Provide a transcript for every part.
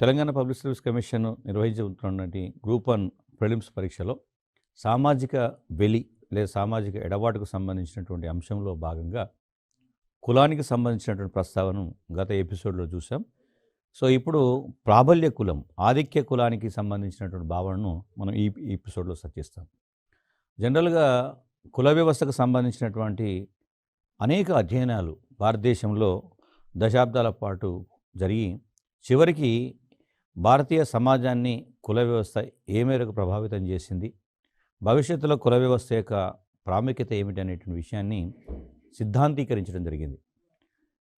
Telangana public service commission నిర్వహించుతున్నటువంటి group 1 prelims పరీక్షలో సామాజిక వెలి లేదా సామాజిక ఎడబాటుకు సంబంధించినటువంటి అంశంలో భాగంగా కులానికి సంబంధించినటువంటి ప్రస్తావన గత ఎపిసోడ్లో చూసాం. సో ఇప్పుడు ప్రాబల్య కులం, ఆధిక్య కులానికి సంబంధించినటువంటి భావనను మనం ఈ ఎపిసోడ్లో చర్చిస్తాం. జనరల్గా కుల వ్యవస్థకు సంబంధించినటువంటి అనేక అధ్యయనాలు భారతదేశంలో దశాబ్దాల పాటు జరిగి చివరికి భారతీయ సమాజాన్ని కుల వ్యవస్థ ఏ మేరకు ప్రభావితం చేసింది, భవిష్యత్తులో కుల వ్యవస్థ యొక్క ప్రాముఖ్యత ఏమిటి అనేటువంటి విషయాన్ని సిద్ధాంతీకరించడం జరిగింది.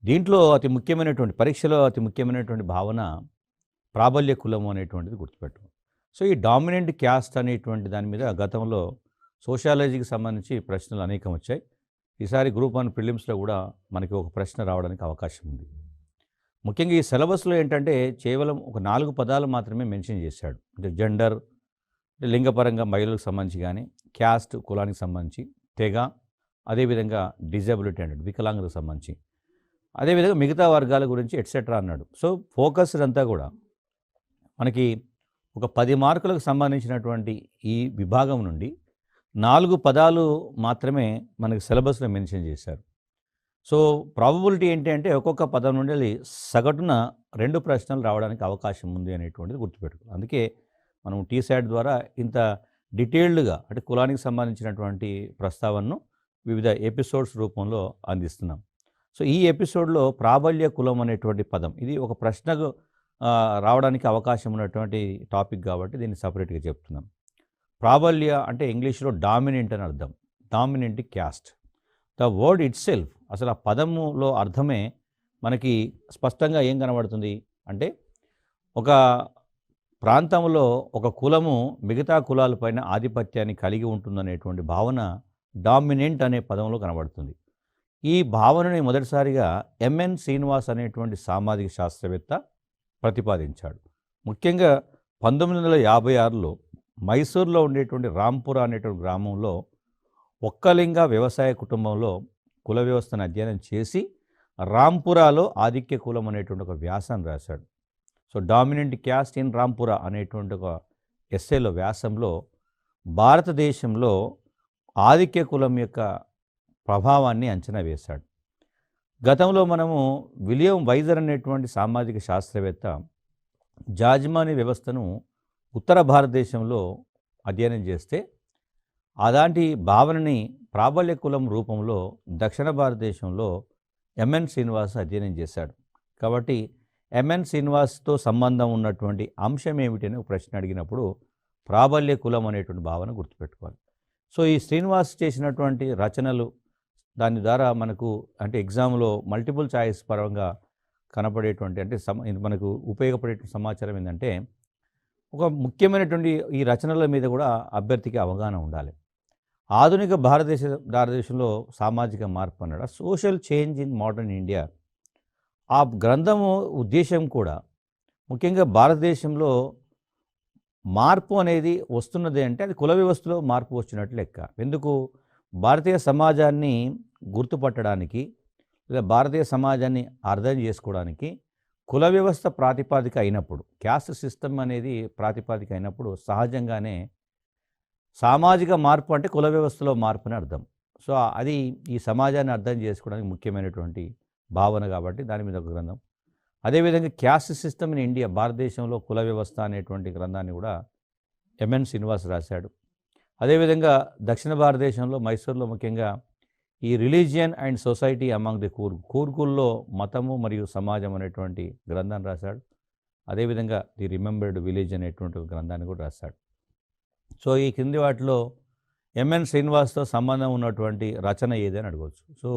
దీంట్లో అతి ముఖ్యమైనటువంటి పరీక్షలో అతి ముఖ్యమైనటువంటి భావన ప్రాబల్య కులము అనేటువంటిది గుర్తుపెట్టు. సో ఈ డామినెంట్ క్యాస్ట్ అనేటువంటి దాని మీద గతంలో సోషాలజీకి సంబంధించి ప్రశ్నలు అనేకం వచ్చాయి. ఈసారి గ్రూప్ 1 ప్రిలిమ్స్లో కూడా మనకి ఒక ప్రశ్న రావడానికి అవకాశం ఉంది. ముఖ్యంగా ఈ సిలబస్లో ఏంటంటే కేవలం ఒక 4 పదాలు మాత్రమే మెన్షన్ చేశాడు. అంటే జెండర్, లింగపరంగా మహిళలకు సంబంధించి, కానీ క్యాస్ట్ కులానికి సంబంధించి, తెగ, అదేవిధంగా డిజబిలిటీ అంటే వికలాంగులకు సంబంధించి, అదేవిధంగా మిగతా వర్గాల గురించి ఎట్సెట్రా అన్నాడు. సో ఫోకస్ అంతా కూడా మనకి ఒక 10 మార్కులకు సంబంధించినటువంటి ఈ విభాగం నుండి 4 పదాలు మాత్రమే మనకి సిలబస్లో మెన్షన్ చేశారు. సో ప్రాబబిలిటీ ఏంటి అంటే ఒక్కొక్క పదం నుండి సగటున 2 ప్రశ్నలు రావడానికి అవకాశం ఉంది అనేటువంటిది గుర్తుపెట్టుకో. అందుకే మనం టీశాట్ ద్వారా ఇంత డీటెయిల్డ్గా అంటే కులానికి సంబంధించినటువంటి ప్రస్తావనను వివిధ ఎపిసోడ్స్ రూపంలో అందిస్తున్నాం. సో ఈ ఎపిసోడ్లో ప్రాబల్య కులం అనేటువంటి పదం, ఇది ఒక ప్రశ్నకు రావడానికి అవకాశం ఉన్నటువంటి టాపిక్ కాబట్టి దీన్ని సపరేట్గా చెప్తున్నాం. ప్రాబల్య అంటే ఇంగ్లీష్లో డామినెంట్ అని అర్థం, dominant caste. The word it self, అసలు ఆ పదములో అర్థమే మనకి స్పష్టంగా ఏం కనబడుతుంది అంటే ఒక ప్రాంతంలో ఒక కులము మిగతా కులాలపైన ఆధిపత్యాన్ని కలిగి ఉంటుందనేటువంటి భావన డామినెంట్ అనే పదంలో కనబడుతుంది. ఈ భావనని మొదటిసారిగా ఎంఎన్ శ్రీనివాస్ అనేటువంటి సామాజిక శాస్త్రవేత్త ప్రతిపాదించాడు. ముఖ్యంగా 1956లో మైసూర్లో ఉండేటువంటి రాంపురా అనేటువంటి గ్రామంలో ఒక్కలింగ వ్యవసాయ కుటుంబంలో కుల వ్యవస్థను అధ్యయనం చేసి రాంపురాలో ఆధిక్య కులం అనేటువంటి ఒక వ్యాసం రాశాడు. So dominant caste in Rampura అనేటువంటి ఒక ఎస్సేలో వ్యాసంలో భారతదేశంలో ఆధిక్య కులం యొక్క ప్రభావాన్ని అంచనా వేశాడు. గతంలో మనము విలియం వైజర్ అనేటువంటి సామాజిక శాస్త్రవేత్త జాజ్మాని వ్యవస్థను ఉత్తర భారతదేశంలో అధ్యయనం చేస్తే అలాంటి భావనని ప్రాబల్య కులం రూపంలో దక్షిణ భారతదేశంలో ఎంఎన్ శ్రీనివాస్ అధ్యయనం చేశాడు. కాబట్టి ఎంఎన్ శ్రీనివాస్తో సంబంధం ఉన్నటువంటి అంశం ఏమిటని ఒక ప్రశ్న అడిగినప్పుడు ప్రాబల్య కులం అనేటువంటి భావన గుర్తుపెట్టుకోవాలి. సో ఈ శ్రీనివాస్ చేసినటువంటి రచనలు దాని ద్వారా మనకు అంటే ఎగ్జామ్లో మల్టిపుల్ చాయిస్ పరంగా కనపడేటువంటి అంటే మనకు ఉపయోగపడే సమాచారం ఏంటంటే ఒక ముఖ్యమైనటువంటి ఈ రచనల మీద కూడా అభ్యర్థికి అవగాహన ఉండాలి. ఆధునిక భారతదేశంలో సామాజిక మార్పు అన్నాడు, social change in modern India. ఆ గ్రంథము ఉద్దేశం కూడా ముఖ్యంగా భారతదేశంలో మార్పు అనేది వస్తున్నది అంటే అది కుల వ్యవస్థలో మార్పు వచ్చినట్లు లెక్క. ఎందుకు? భారతీయ సమాజాన్ని గుర్తుపట్టడానికి లేదా భారతీయ సమాజాన్ని అర్థం చేసుకోవడానికి కుల వ్యవస్థ ప్రాతిపాదిక అయినప్పుడు, క్యాస్ట్ సిస్టమ్ అనేది ప్రాతిపాదిక అయినప్పుడు సహజంగానే సామాజిక మార్పు అంటే కుల వ్యవస్థలో మార్పు అని అర్థం. సో అది ఈ సమాజాన్ని అర్థం చేసుకోవడానికి ముఖ్యమైనటువంటి భావన కాబట్టి దాని మీద ఒక గ్రంథం. అదేవిధంగా క్యాస్ట్ సిస్టమ్ ఇన్ ఇండియా, భారతదేశంలో కుల వ్యవస్థ అనేటువంటి గ్రంథాన్ని కూడా ఎంఎన్ శ్రీనివాస్ రాశాడు. అదేవిధంగా దక్షిణ భారతదేశంలో మైసూర్లో ముఖ్యంగా ఈ religion and society among the కూర్గుల్లో మతము మరియు సమాజం అనేటువంటి గ్రంథాన్ని రాశాడు. అదేవిధంగా ది రిమెంబర్డ్ విలేజ్ అనేటువంటి గ్రంథాన్ని కూడా రాశాడు. సో ఈ కింది వాటిలో ఎంఎన్ శ్రీనివాస్తో సంబంధం ఉన్నటువంటి రచన ఏదని అడగవచ్చు. సో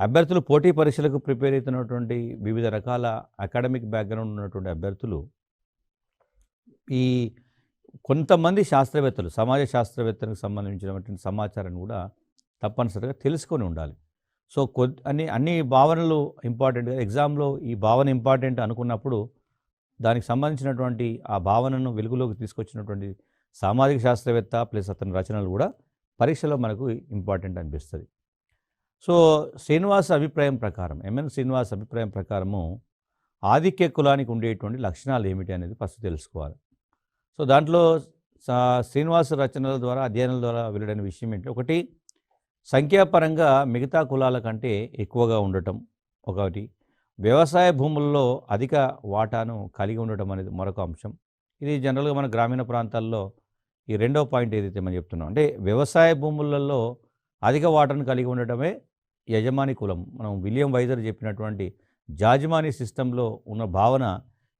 అభ్యర్థులు పోటీ పరీక్షలకు ప్రిపేర్ అవుతున్నటువంటి వివిధ రకాల అకాడమిక్ బ్యాక్గ్రౌండ్ ఉన్నటువంటి అభ్యర్థులు ఈ కొంతమంది శాస్త్రవేత్తలు, సమాజ శాస్త్రవేత్తలకు సంబంధించినటువంటి సమాచారాన్ని కూడా తప్పనిసరిగా తెలుసుకొని ఉండాలి. సో అన్ని భావనలు ఇంపార్టెంట్గా ఎగ్జామ్లో ఈ భావన ఇంపార్టెంట్ అనుకున్నప్పుడు దానికి సంబంధించినటువంటి ఆ భావనను వెలుగులోకి తీసుకొచ్చినటువంటి సామాజిక శాస్త్రవేత్త ప్లస్ అతని రచనలు కూడా పరీక్షలో మనకు ఇంపార్టెంట్ అనిపిస్తుంది. సో శ్రీనివాస్ అభిప్రాయం ప్రకారం, ఎంఎన్ శ్రీనివాస్ అభిప్రాయం ప్రకారము ఆధిక్య కులానికి ఉండేటువంటి లక్షణాలు ఏమిటి అనేది ఫస్ట్ తెలుసుకోవాలి. సో దాంట్లో శ్రీనివాస్ రచనల ద్వారా అధ్యయనాల ద్వారా వెల్లడైన విషయం ఏంటంటే, ఒకటి సంఖ్యాపరంగా మిగతా కులాల కంటే ఎక్కువగా ఉండటం ఒకటి, వ్యవసాయ భూముల్లో అధిక వాటాను కలిగి ఉండటం అనేది మరొక అంశం. ఇది జనరల్గా మన గ్రామీణ ప్రాంతాల్లో ఈ రెండో పాయింట్ ఏదైతే మనం చెప్తున్నాం అంటే వ్యవసాయ భూములలో అధిక వాటాను కలిగి ఉండటమే యజమాని కులం. మనం విలియం వైజర్ చెప్పినటువంటి జాజిమాని సిస్టంలో ఉన్న భావన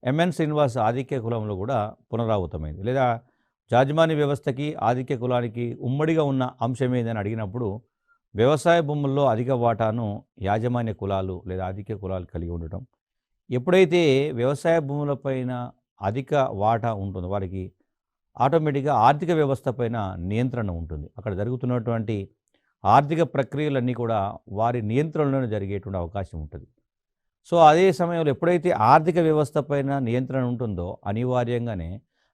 ఎంఎన్ శ్రీనివాస్ ఆధిక్య కులంలో కూడా పునరావృతమైంది. లేదా జాజిమాని వ్యవస్థకి ఆధిక్య కులానికి ఉమ్మడిగా ఉన్న అంశం ఏదని అడిగినప్పుడు వ్యవసాయ భూముల్లో అధిక వాటాను యాజమాన్య కులాలు లేదా ఆధిక్య కులాలు కలిగి ఉండటం. ఎప్పుడైతే వ్యవసాయ భూములపైన అధిక వాటా ఉంటుందో వారికి ఆటోమేటిక్గా ఆర్థిక వ్యవస్థ పైన నియంత్రణ ఉంటుంది. అక్కడ జరుగుతున్నటువంటి ఆర్థిక ప్రక్రియలన్నీ కూడా వారి నియంత్రణలోనే జరిగేటువంటి అవకాశం ఉంటుంది. సో అదే సమయంలో ఎప్పుడైతే ఆర్థిక వ్యవస్థ పైన నియంత్రణ ఉంటుందో అనివార్యంగానే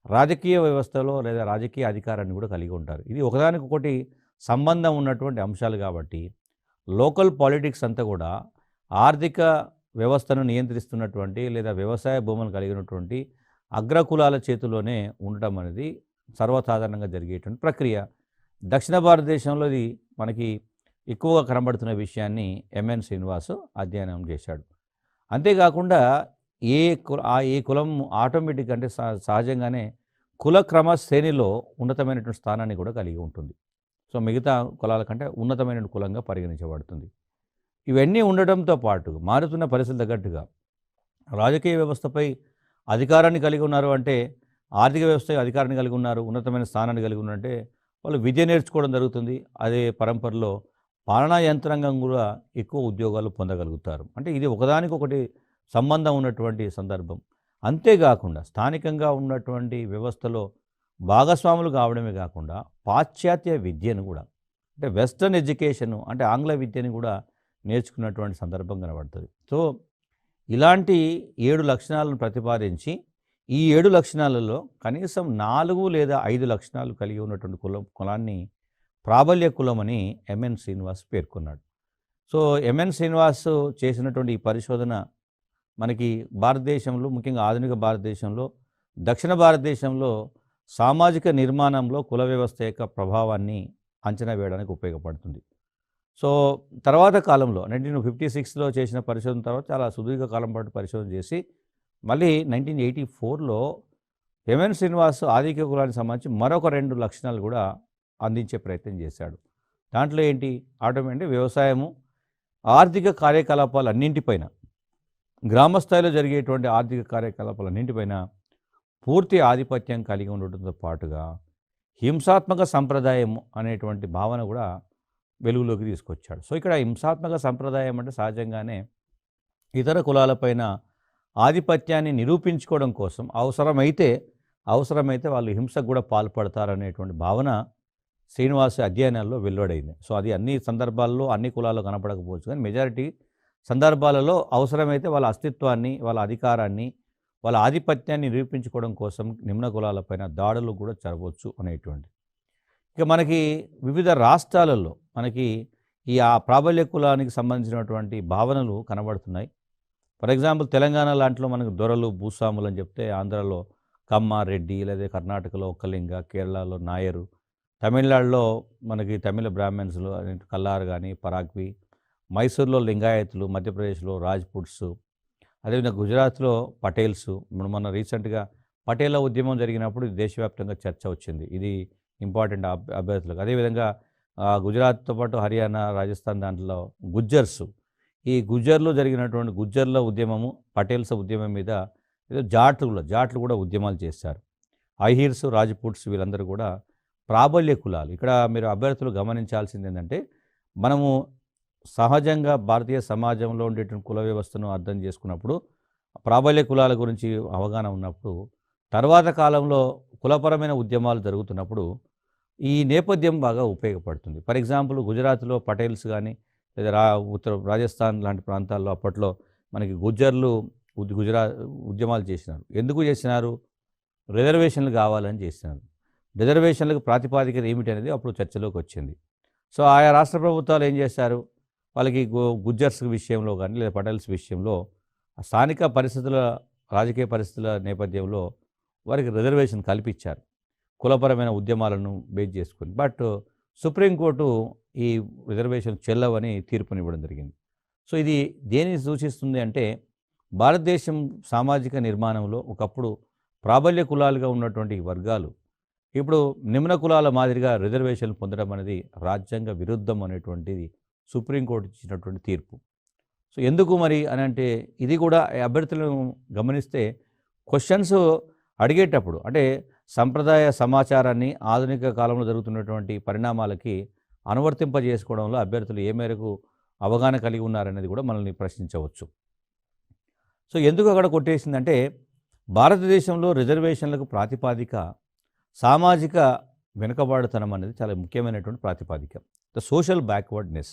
రాజకీయ వ్యవస్థలో లేదా రాజకీయ అధికారాన్ని కూడా కలిగి ఉంటారు. ఇది ఒకదానికొకటి సంబంధం ఉన్నటువంటి అంశాలు కాబట్టి లోకల్ పాలిటిక్స్ అంతా కూడా ఆర్థిక వ్యవస్థను నియంత్రిస్తున్నటువంటి లేదా వ్యవసాయ భూములను కలిగినటువంటి అగ్రకులాల చేతిలోనే ఉండటం అనేది సర్వసాధారణంగా జరిగేటువంటి ప్రక్రియ. దక్షిణ భారతదేశంలో ఇది మనకి ఎక్కువగా కనబడుతున్న విషయాన్ని ఎంఎన్ శ్రీనివాస్ అధ్యయనం చేశాడు. అంతేకాకుండా ఏ కులం ఆటోమేటిక్ అంటే సహజంగానే కుల క్రమ శ్రేణిలో ఉన్నతమైనటువంటి స్థానాన్ని కూడా కలిగి ఉంటుంది. సో మిగతా కులాల కంటే ఉన్నతమైన కులంగా పరిగణించబడుతుంది. ఇవన్నీ ఉండటంతో పాటు మారుతున్న పరిస్థితులు తగ్గట్టుగా రాజకీయ వ్యవస్థపై అధికారాన్ని కలిగి ఉన్నారు అంటే, ఆర్థిక వ్యవస్థ అధికారాన్ని కలిగి ఉన్నారు, ఉన్నతమైన స్థానాన్ని కలిగి ఉన్నారంటే వాళ్ళు విద్య నేర్చుకోవడం జరుగుతుంది. అదే పరంపరలో పాలనా యంత్రాంగం కూడా ఎక్కువ ఉద్యోగాలు పొందగలుగుతారు. అంటే ఇది ఒకదానికొకటి సంబంధం ఉన్నటువంటి సందర్భం. అంతేకాకుండా స్థానికంగా ఉన్నటువంటి వ్యవస్థలో భాగస్వాములు కావడమే కాకుండా పాశ్చాత్య విద్యను కూడా అంటే వెస్ట్రన్ ఎడ్యుకేషను అంటే ఆంగ్ల విద్యని కూడా నేర్చుకున్నటువంటి సందర్భం కనబడుతుంది. సో ఇలాంటి 7 లక్షణాలను ప్రతిపాదించి ఈ 7 లక్షణాలలో కనీసం 4 లేదా 5 లక్షణాలు కలిగి ఉన్నటువంటి కులాన్ని ప్రాబల్య కులం అని ఎంఎన్ శ్రీనివాస్ పేర్కొన్నాడు. సో ఎంఎన్ శ్రీనివాస్ చేసినటువంటి ఈ పరిశోధన మనకి భారతదేశంలో ముఖ్యంగా ఆధునిక భారతదేశంలో దక్షిణ భారతదేశంలో సామాజిక నిర్మాణంలో కుల వ్యవస్థ యొక్క ప్రభావాన్ని అంచనా వేయడానికి ఉపయోగపడుతుంది. సో తర్వాత కాలంలో 1956లో చేసిన పరిశోధన తర్వాత చాలా సుదీర్ఘ కాలం పాటు పరిశోధన చేసి మళ్ళీ 1984లో ఎంఎన్ శ్రీనివాస్ ఆధిక్య కులానికి సంబంధించి మరొక 2 లక్షణాలు కూడా అందించే ప్రయత్నం చేశాడు. దాంట్లో ఏంటి ఆటోమేటిక్ వ్యవసాయము ఆర్థిక కార్యకలాపాలన్నింటిపైన గ్రామస్థాయిలో జరిగేటువంటి ఆర్థిక కార్యకలాపాలన్నింటిపైన పూర్తి ఆధిపత్యం కలిగి ఉండటంతో పాటుగా హింసాత్మక సంప్రదాయం అనేటువంటి భావన కూడా వెలుగులోకి తీసుకొచ్చాడు. సో ఇక్కడ హింసాత్మక సంప్రదాయం అంటే సహజంగానే ఇతర కులాలపైన ఆధిపత్యాన్ని నిరూపించుకోవడం కోసం అవసరమైతే వాళ్ళు హింసకు కూడా పాల్పడతారనేటువంటి భావన శ్రీనివాస్ అధ్యయనాల్లో వెలువడైంది. సో అది అన్ని సందర్భాల్లో అన్ని కులాల్లో కనపడకపోవచ్చు, కానీ మెజారిటీ సందర్భాలలో అవసరమైతే వాళ్ళ అస్తిత్వాన్ని, వాళ్ళ అధికారాన్ని, వాళ్ళ ఆధిపత్యాన్ని నిరూపించుకోవడం కోసం నిమ్న కులాలపైన దాడులు కూడా జరగవచ్చు అనేటువంటి. ఇక మనకి వివిధ రాష్ట్రాలలో మనకి ఆ ప్రాబల్య కులానికి సంబంధించినటువంటి భావనలు కనబడుతున్నాయి. ఫర్ ఎగ్జాంపుల్ తెలంగాణ లాంటిలో మనకు దొరలు, భూస్వాములు అని చెప్తే ఆంధ్రాలో కమ్మ, రెడ్డి, లేదా కర్ణాటకలో ఒక్కలింగ, కేరళలో నాయరు, తమిళనాడులో మనకి తమిళ బ్రాహ్మణ్స్లో కల్లార్ కానీ పరాగ్వి, మైసూర్లో లింగాయతులు, మధ్యప్రదేశ్లో రాజ్పుట్స్, అదేవిధంగా గుజరాత్లో పటేల్స్. మొన్న రీసెంట్గా పటేళ్ల ఉద్యమం జరిగినప్పుడు దేశవ్యాప్తంగా చర్చ వచ్చింది. ఇది ఇంపార్టెంట్ అభ్యర్థులకు. అదేవిధంగా గుజరాత్తో పాటు హర్యానా, రాజస్థాన్ దాంట్లో గుజ్జర్స్, ఈ గుజ్జర్లో జరిగినటువంటి గుజ్జర్ల ఉద్యమము, పటేల్స్ ఉద్యమం మీద ఏదో జాట్లు కూడా ఉద్యమాలు చేశారు. అహిర్స్, రాజ్పుట్స్ వీళ్ళందరూ కూడా ప్రాబల్య కులాలు. ఇక్కడ మీరు అభ్యర్థులు గమనించాల్సింది ఏంటంటే, మనము సహజంగా భారతీయ సమాజంలో ఉండేటువంటి కుల వ్యవస్థను అర్థం చేసుకున్నప్పుడు, ప్రాబల్య కులాల గురించి అవగాహన ఉన్నప్పుడు, తర్వాత కాలంలో కులపరమైన ఉద్యమాలు జరుగుతున్నప్పుడు ఈ నేపథ్యం బాగా ఉపయోగపడుతుంది. ఫర్ ఎగ్జాంపుల్ గుజరాత్లో పటేల్స్ కానీ లేదా రాజస్థాన్ లాంటి ప్రాంతాల్లో అప్పట్లో మనకి గుజ్జర్లు ఉద్యమాలు చేసినారు. ఎందుకు చేసినారు? రిజర్వేషన్లు కావాలని చేసినారు. రిజర్వేషన్లకు ప్రాతిపాదికత ఏమిటి అనేది అప్పుడు చర్చలోకి వచ్చింది. సో ఆయా రాష్ట్ర ప్రభుత్వాలు ఏం చేశారు? వాళ్ళకి గుజ్జర్స్ విషయంలో కానీ లేదా పటేల్స్ విషయంలో ఆ స్థానిక పరిస్థితుల రాజకీయ పరిస్థితుల నేపథ్యంలో వారికి రిజర్వేషన్ కల్పించారు కులపరమైన ఉద్యమాలను బేస్ చేసుకుని. బట్ సుప్రీంకోర్టు ఈ రిజర్వేషన్ చెల్లవని తీర్పునివ్వడం జరిగింది. సో ఇది దేనిని సూచిస్తుంది అంటే భారతదేశం సామాజిక నిర్మాణంలో ఒకప్పుడు ప్రాబల్య కులాలుగా ఉన్నటువంటి వర్గాలు ఇప్పుడు నిమ్న కులాల మాదిరిగా రిజర్వేషన్లు పొందడం అనేది రాజ్యాంగ విరుద్ధం అనేటువంటిది సుప్రీంకోర్టు ఇచ్చినటువంటి తీర్పు. సో ఎందుకు మరి అని అంటే ఇది కూడా అభ్యర్థులను గమనిస్తే క్వశ్చన్స్ అడిగేటప్పుడు అంటే సంప్రదాయ సమాచారాన్ని ఆధునిక కాలంలో జరుగుతున్నటువంటి పరిణామాలకి అనువర్తింపజేసుకోవడంలో అభ్యర్థులు ఏ మేరకు అవగాహన కలిగి ఉన్నారనేది కూడా మనల్ని ప్రశ్నించవచ్చు. సో ఎందుకు అక్కడ కొట్టేసిందంటే భారతదేశంలో రిజర్వేషన్లకు ప్రాతిపాదిక సామాజిక వెనుకబాటుతనం అనేది చాలా ముఖ్యమైనటువంటి ప్రాతిపాదిక, ద సోషల్ బ్యాక్వర్డ్నెస్.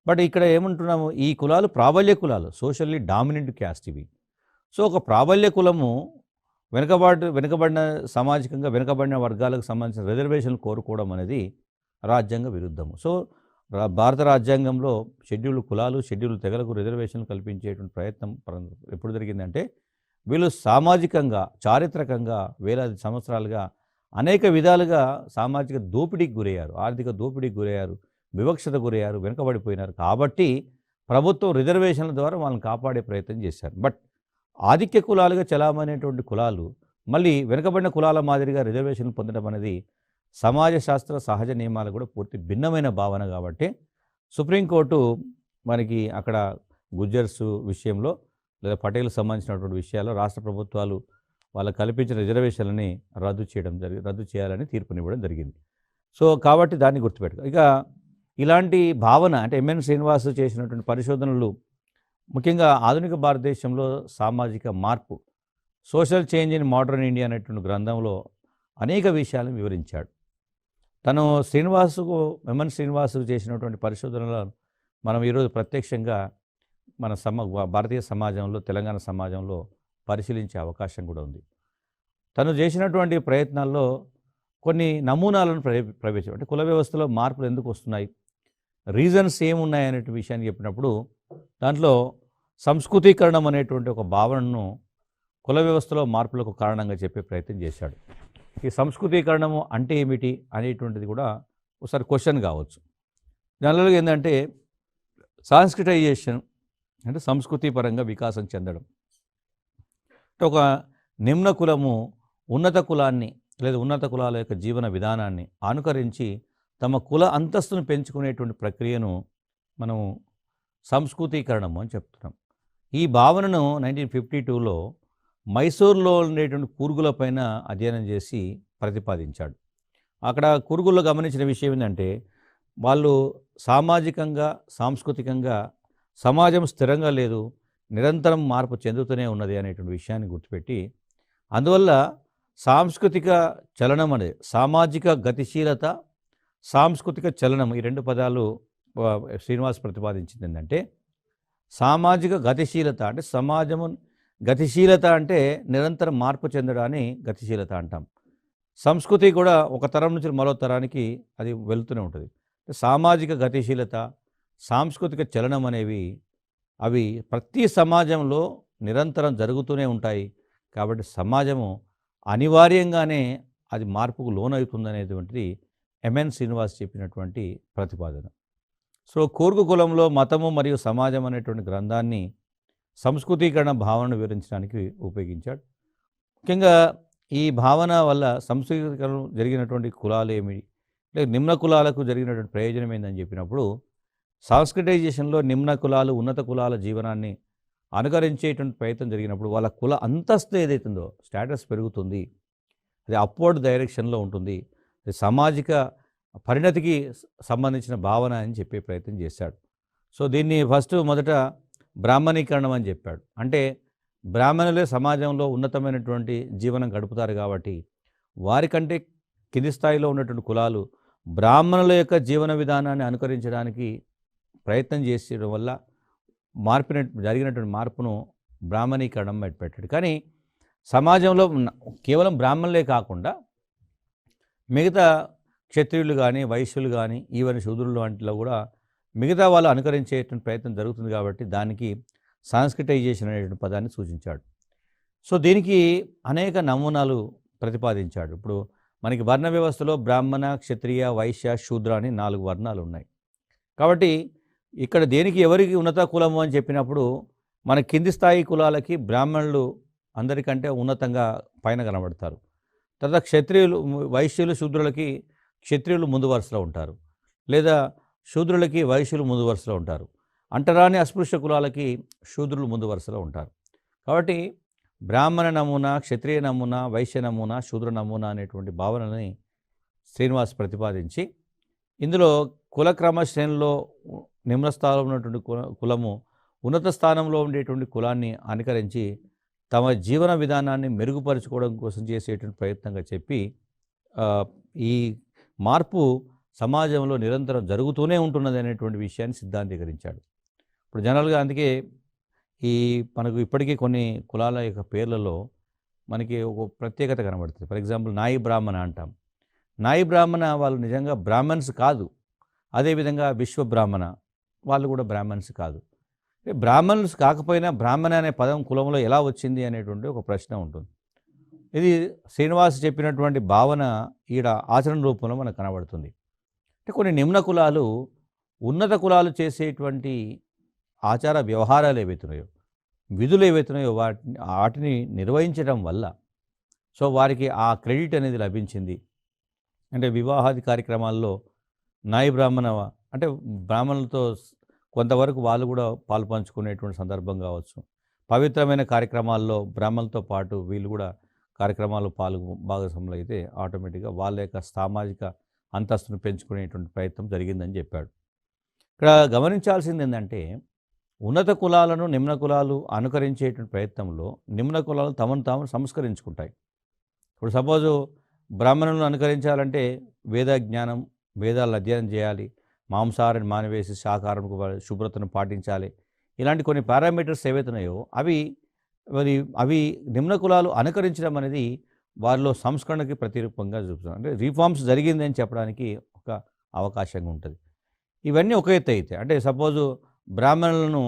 బట్ ఇక్కడ ఏమంటున్నాము, ఈ కులాలు ప్రాబల్య కులాలు, సోషల్లీ డామినెంట్ క్యాస్ట్ ఇవి. సో ఒక ప్రాబల్య కులము వెనుకబడిన సామాజికంగా వెనుకబడిన వర్గాలకు సంబంధించిన రిజర్వేషన్లు కోరుకోవడం అనేది రాజ్యాంగ విరుద్ధము. సో భారత రాజ్యాంగంలో షెడ్యూల్ కులాలు షెడ్యూల్ తెగలకు రిజర్వేషన్లు కల్పించేటువంటి ప్రయత్నం ఎప్పుడు జరిగిందంటే వీళ్ళు సామాజికంగా చారిత్రకంగా వేలాది సంవత్సరాలుగా అనేక విధాలుగా సామాజిక దోపిడీకి గురయ్యారు, ఆర్థిక దోపిడీకి గురయ్యారు, వివక్షత గురయ్యారు, వెనుకబడిపోయినారు. కాబట్టి ప్రభుత్వం రిజర్వేషన్ల ద్వారా వాళ్ళని కాపాడే ప్రయత్నం చేశారు. బట్ ఆధిక్య కులాలుగా చలామణైనటువంటి కులాలు మళ్ళీ వెనుకబడిన కులాల మాదిరిగా రిజర్వేషన్లు పొందడం అనేది సమాజ శాస్త్ర సహజ నియమాలు కూడా పూర్తి భిన్నమైన భావన. కాబట్టి సుప్రీంకోర్టు మనకి అక్కడ గుజ్జర్స్ విషయంలో లేదా పటేల్కి సంబంధించినటువంటి విషయాల్లో రాష్ట్ర ప్రభుత్వాలు వాళ్ళకు కల్పించిన రిజర్వేషన్లని రద్దు చేయాలని తీర్పునివ్వడం జరిగింది. సో కాబట్టి దాన్ని గుర్తుపెట్టుకో. ఇక ఇలాంటి భావన అంటే ఎంఎన్ శ్రీనివాస్ చేసినటువంటి పరిశోధనలు ముఖ్యంగా ఆధునిక భారతదేశంలో సామాజిక మార్పు, social change in modern India అనేటువంటి గ్రంథంలో అనేక విషయాలను వివరించాడు. తను ఎంఎన్ శ్రీనివాసు చేసినటువంటి పరిశోధనలను మనం ఈరోజు ప్రత్యక్షంగా మన భారతీయ సమాజంలో తెలంగాణ సమాజంలో పరిశీలించే అవకాశం కూడా ఉంది. తను చేసినటువంటి ప్రయత్నాల్లో కొన్ని నమూనాలను ప్రవేశం అంటే కుల వ్యవస్థలో మార్పులు ఎందుకు వస్తున్నాయి, రీజన్స్ ఏమున్నాయి అనే విషయాన్ని చెప్పినప్పుడు దాంట్లో సంస్కృతీకరణం అనేటువంటి ఒక భావనను కుల వ్యవస్థలో మార్పులకు కారణంగా చెప్పే ప్రయత్నం చేశాడు. ఈ సంస్కృతీకరణము అంటే ఏమిటి అనేటువంటిది కూడా ఒకసారి క్వశ్చన్ కావచ్చు. దానిలో ఏంటంటే సాంస్క్రిటైజేషన్ అంటే సంస్కృతి పరంగా వికాసం చెందడం. ఒక నిమ్న కులము ఉన్నత కులాన్ని లేదా ఉన్నత కులాల యొక్క జీవన విధానాన్ని అనుకరించి తమ కుల అంతస్తును పెంచుకునేటువంటి ప్రక్రియను మనము సంస్కృతీకరణము అని చెప్తున్నాం. ఈ భావనను 1952లో మైసూర్లో ఉండేటువంటి కూర్గులపైన అధ్యయనం చేసి ప్రతిపాదించాడు. అక్కడ కూర్గుల్లో గమనించిన విషయం ఏంటంటే వాళ్ళు సామాజికంగా సాంస్కృతికంగా సమాజం స్థిరంగా లేదు, నిరంతరం మార్పు చెందుతూనే ఉన్నది అనేటువంటి విషయాన్ని గుర్తుపెట్టి అందువల్ల సాంస్కృతిక చలనం అనేది సామాజిక గతిశీలత సాంస్కృతిక చలనం ఈ రెండు పదాలు శ్రీనివాస్ ప్రతిపాదించింది. ఏంటంటే సామాజిక గతిశీలత అంటే సమాజము గతిశీలత అంటే నిరంతరం మార్పు చెందడాన్ని గతిశీలత అంటాం. సంస్కృతి కూడా ఒక తరం నుంచి మరో తరానికి అది వెళ్తూనే ఉంటుంది. సామాజిక గతిశీలత సాంస్కృతిక చలనం అనేవి అవి ప్రతి సమాజంలో నిరంతరం జరుగుతూనే ఉంటాయి. కాబట్టి సమాజము అనివార్యంగానే అది మార్పుకు లోనవుతుందనేటువంటిది ఎంఎన్ శ్రీనివాస్ చెప్పినటువంటి ప్రతిపాదన. సో కూర్గు కులంలో మతము మరియు సమాజం అనేటువంటి గ్రంథాన్ని సంస్కృతీకరణ భావనను వివరించడానికి ఉపయోగించాడు. ముఖ్యంగా ఈ భావన వల్ల సంస్కృతీకరణ జరిగినటువంటి కులాలు ఏమి లేదా నిమ్న కులాలకు జరిగినటువంటి ప్రయోజనం ఏందని చెప్పినప్పుడు సాంస్క్రిటైజేషన్లో నిమ్న కులాలు ఉన్నత కులాల జీవనాన్ని అనుకరించేటువంటి ప్రయత్నం జరిగినప్పుడు వాళ్ళ కుల అంతస్తు ఏదైతుందో స్టేటస్ పెరుగుతుంది, అది అప్వర్డ్ డైరెక్షన్లో ఉంటుంది, అది సామాజిక పరిణతికి సంబంధించిన భావన అని చెప్పే ప్రయత్నం చేశాడు. సో దీన్ని మొదట బ్రాహ్మణీకరణం అని చెప్పాడు. అంటే బ్రాహ్మణులే సమాజంలో ఉన్నతమైనటువంటి జీవనం గడుపుతారు కాబట్టి వారికంటే కింది స్థాయిలో ఉన్నటువంటి కులాలు బ్రాహ్మణుల యొక్క జీవన విధానాన్ని అనుకరించడానికి ప్రయత్నం చేసడం వల్ల జరిగినటువంటి మార్పును బ్రాహ్మణీకరణం పెట్టాడు. కానీ సమాజంలో కేవలం బ్రాహ్మణులే కాకుండా మిగతా క్షత్రియులు కానీ వైశ్యులు కానీ ఈవెన్ శూద్రులు వంటిలో కూడా మిగతా వాళ్ళు అనుకరించేటువంటి ప్రయత్నం జరుగుతుంది. కాబట్టి దానికి సాంస్క్రిటైజేషన్ అనేటువంటి పదాన్ని సూచించాడు. సో దీనికి అనేక నమూనాలు ప్రతిపాదించాడు. ఇప్పుడు మనకి వర్ణ వ్యవస్థలో బ్రాహ్మణ, క్షత్రియ, వైశ్య, శూద్ర అని 4 వర్ణాలు ఉన్నాయి. కాబట్టి ఇక్కడ దేనికి ఎవరికి ఉన్నత కులము అని చెప్పినప్పుడు మన కింది స్థాయి కులాలకి బ్రాహ్మణులు అందరికంటే ఉన్నతంగా పైన కనబడతారు. తర్వాత క్షత్రియులు, వైశ్యులు, శూద్రులకి క్షత్రియులు ముందు వరుసలో ఉంటారు, లేదా శూద్రులకి వైశ్యులు ముందు వరుసలో ఉంటారు. అంటరాని అస్పృశ్య కులాలకి శూద్రులు ముందు వరుసలో ఉంటారు. కాబట్టి బ్రాహ్మణ నమూనా, క్షత్రియ నమూనా, వైశ్య నమూనా, శూద్ర నమూనా అనేటువంటి భావనని శ్రీనివాస్ ప్రతిపాదించి ఇందులో కుల క్రమ శ్రేణిలో నిమ్న స్థానంలో ఉన్నటువంటి కులము ఉన్నత స్థానంలో ఉండేటువంటి కులాన్ని అనుకరించి తమ జీవన విధానాన్ని మెరుగుపరుచుకోవడం కోసం చేసేటువంటి ప్రయత్నంగా చెప్పి ఈ మార్పు సమాజంలో నిరంతరం జరుగుతూనే ఉంటున్నది అనేటువంటి విషయాన్ని సిద్ధాంతీకరించాడు. ఇప్పుడు జనరల్గా అందుకే మనకు ఇప్పటికీ కొన్ని కులాల యొక్క పేర్లలో మనకి ఒక ప్రత్యేకత కనబడుతుంది. ఫర్ ఎగ్జాంపుల్ నాయి బ్రాహ్మణ అంటాం. నాయి బ్రాహ్మణ వాళ్ళు నిజంగా బ్రాహ్మణ్స్ కాదు. అదేవిధంగా విశ్వ బ్రాహ్మణ వాళ్ళు కూడా బ్రాహ్మణ్స్ కాదు. బ్రాహ్మణులు కాకపోయినా బ్రాహ్మణ అనే పదం కులంలో ఎలా వచ్చింది అనేటువంటి ఒక ప్రశ్న ఉంటుంది. ఇది శ్రీనివాస్ చెప్పినటువంటి భావన ఈడ ఆచరణ రూపంలో మనకు కనబడుతుంది. అంటే కొన్ని నిమ్న కులాలు ఉన్నత కులాలు చేసేటువంటి ఆచార వ్యవహారాలు ఏవైతున్నాయో, విధులు ఏవైతున్నాయో వాటిని నిర్వహించడం వల్ల సో వారికి ఆ క్రెడిట్ అనేది లభించింది. అంటే వివాహాది కార్యక్రమాల్లో నాయి బ్రాహ్మణ అంటే బ్రాహ్మణులతో కొంతవరకు వాళ్ళు కూడా పాలు పంచుకునేటువంటి సందర్భం కావచ్చు. పవిత్రమైన కార్యక్రమాల్లో బ్రాహ్మణులతో పాటు వీళ్ళు కూడా కార్యక్రమాల్లో భాగస్వాములు అయితే ఆటోమేటిక్గా వాళ్ళ యొక్క సామాజిక అంతస్తును పెంచుకునేటువంటి ప్రయత్నం జరిగిందని చెప్పాడు. ఇక్కడ గమనించాల్సింది ఏంటంటే ఉన్నత కులాలను నిమ్న కులాలు అనుకరించేటువంటి ప్రయత్నంలో నిమ్న కులాలు తమను తాము సంస్కరించుకుంటాయి. ఇప్పుడు సపోజు బ్రాహ్మణులను అనుకరించాలంటే వేద జ్ఞానం, వేదాలను అధ్యయనం చేయాలి, మాంసాహారాన్ని మానివేసి శాకాహారంకు శుభ్రతను పాటించాలి. ఇలాంటి కొన్ని పారామీటర్స్ ఏవైతున్నాయో అవి నిమ్న కులాలు అనుకరించడం అనేది వారిలో సంస్కరణకి ప్రతిరూపంగా చూపుతుంది. అంటే రీఫార్మ్స్ జరిగింది అని చెప్పడానికి ఒక అవకాశంగా ఉంటుంది. ఇవన్నీ ఒక ఎత్తు అయితే అంటే సపోజు బ్రాహ్మణులను